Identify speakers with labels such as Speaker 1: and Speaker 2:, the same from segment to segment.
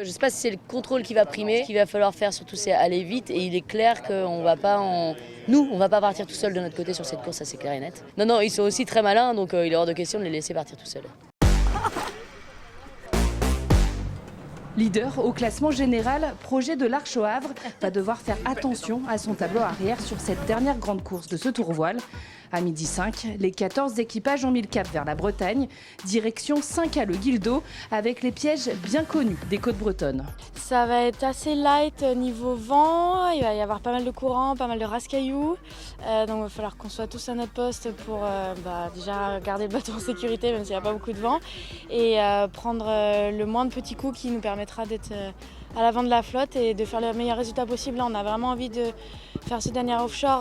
Speaker 1: Je ne sais pas si c'est le contrôle qui va primer. Ce qu'il va falloir faire surtout, c'est aller vite. Et il est clair qu'on va pas Nous, on va pas partir tout seul de notre côté sur cette course, ça c'est clair et net. Non, ils sont aussi très malins, donc il est hors de question de les laisser partir tout seuls.
Speaker 2: Leader au classement général, Projet de l'Arche au Havre va devoir faire attention à son tableau arrière sur cette dernière grande course de ce tour voile. À 12h05, les 14 équipages ont mis le cap vers la Bretagne, direction Saint-Calleux-Guildo, avec les pièges bien connus des côtes bretonnes.
Speaker 3: Ça va être assez light niveau vent, il va y avoir pas mal de courant, pas mal de rascailloux. Donc il va falloir qu'on soit tous à notre poste pour déjà garder le bateau en sécurité, même s'il n'y a pas beaucoup de vent, et prendre le moins de petits coups qui nous permettra d'être à l'avant de la flotte et de faire le meilleur résultat possible. Là, on a vraiment envie de faire ce dernier offshore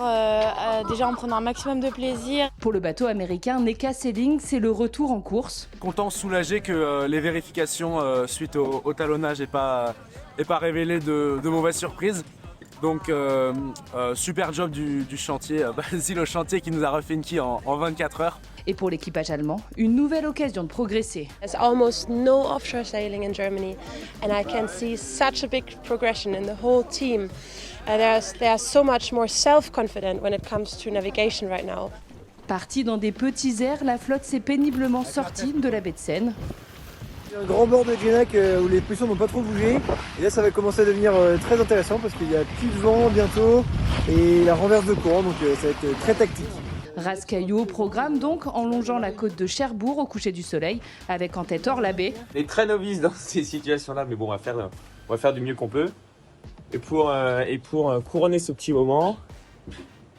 Speaker 3: déjà en prenant un maximum de plaisir.
Speaker 2: Pour le bateau américain NECA Sailing, c'est le retour en course.
Speaker 4: Content, soulagé que les vérifications suite au talonnage n'aient pas révélé de mauvaises surprises. Donc super job du chantier, Basile au chantier qui nous a refait une quille en 24 heures.
Speaker 2: Et pour l'équipage allemand, une nouvelle occasion de progresser.
Speaker 5: There's almost no offshore sailing in Germany, and I can see such a big progression in the whole team. They are so much more self-confident when it comes to navigation right now.
Speaker 2: Partie dans des petits airs, la flotte s'est péniblement sortie de la baie de Seine.
Speaker 6: Il y a un grand bord de Genac où les pressions n'ont pas trop bougé. Et là, ça va commencer à devenir très intéressant parce qu'il n'y a plus de vent bientôt et la renverse de courant, donc ça va être très tactique.
Speaker 2: Rascaillou au programme donc, en longeant la côte de Cherbourg au coucher du soleil, avec en tête Orlabé.
Speaker 7: On est très novices dans ces situations-là, mais bon, on va faire du mieux qu'on peut. Et pour couronner ce petit moment,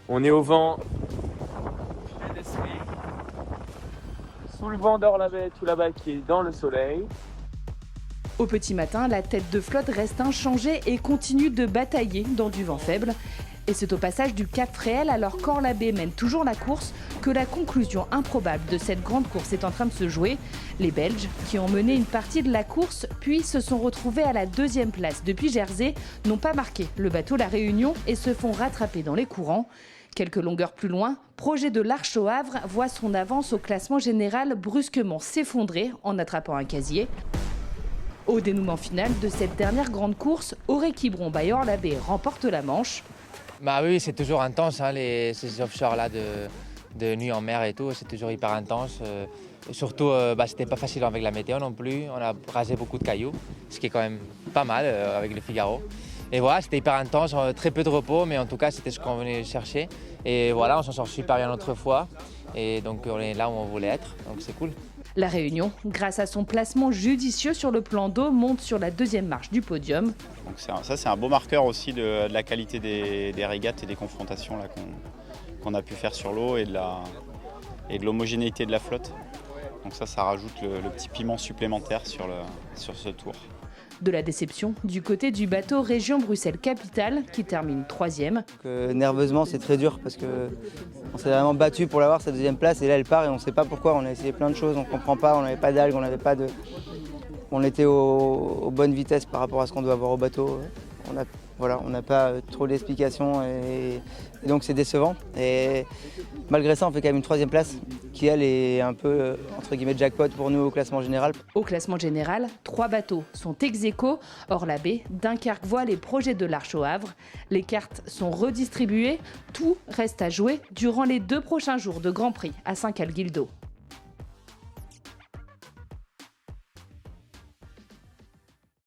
Speaker 7: on est au vent sous le vent d'Orlabé, tout là-bas qui est dans le soleil.
Speaker 2: Au petit matin, la tête de flotte reste inchangée et continue de batailler dans du vent faible. Et c'est au passage du Cap Fréhel, alors qu'Orlabé mène toujours la course, que la conclusion improbable de cette grande course est en train de se jouer. Les Belges, qui ont mené une partie de la course, puis se sont retrouvés à la deuxième place depuis Jersey, n'ont pas marqué le bateau La Réunion et se font rattraper dans les courants. Quelques longueurs plus loin, Projet de l'Arche au Havre voit son avance au classement général brusquement s'effondrer en attrapant un casier. Au dénouement final de cette dernière grande course, Auré Quiberon by Orlabé remporte la manche.
Speaker 8: Bah oui, c'est toujours intense, ces offshore-là de nuit en mer et tout, c'est toujours hyper intense. Surtout, c'était pas facile avec la météo non plus, on a rasé beaucoup de cailloux, ce qui est quand même pas mal avec le Figaro. Et voilà, c'était hyper intense, très peu de repos, mais en tout cas, c'était ce qu'on venait chercher. Et voilà, on s'en sort super bien l'autre fois, et donc on est là où on voulait être, donc c'est cool.
Speaker 2: La Réunion, grâce à son placement judicieux sur le plan d'eau, monte sur la deuxième marche du podium.
Speaker 9: Donc ça, c'est un beau marqueur aussi de la qualité des régates et des confrontations qu'on a pu faire sur l'eau et de l'homogénéité de la flotte. Donc ça rajoute le petit piment supplémentaire sur ce tour.
Speaker 2: De la déception du côté du bateau Région Bruxelles-Capitale qui termine 3e.
Speaker 10: Nerveusement, c'est très dur parce qu'on s'est vraiment battu pour l'avoir, sa deuxième place, et là elle part et on ne sait pas pourquoi. On a essayé plein de choses, on ne comprend pas, on n'avait pas d'algues, on était aux bonnes vitesses par rapport à ce qu'on doit avoir au bateau. On n'a pas trop d'explications et donc c'est décevant. Et malgré ça, on fait quand même une 3e place qui, elle, est un peu, entre guillemets, jackpot pour nous au classement général.
Speaker 2: Au classement général, 3 bateaux sont ex-aequo, Orlabé, Dunkerque Voile et Projet de l'Arche au Havre. Les cartes sont redistribuées, tout reste à jouer durant les 2 prochains jours de Grand Prix à Saint-Calleux-Guildo.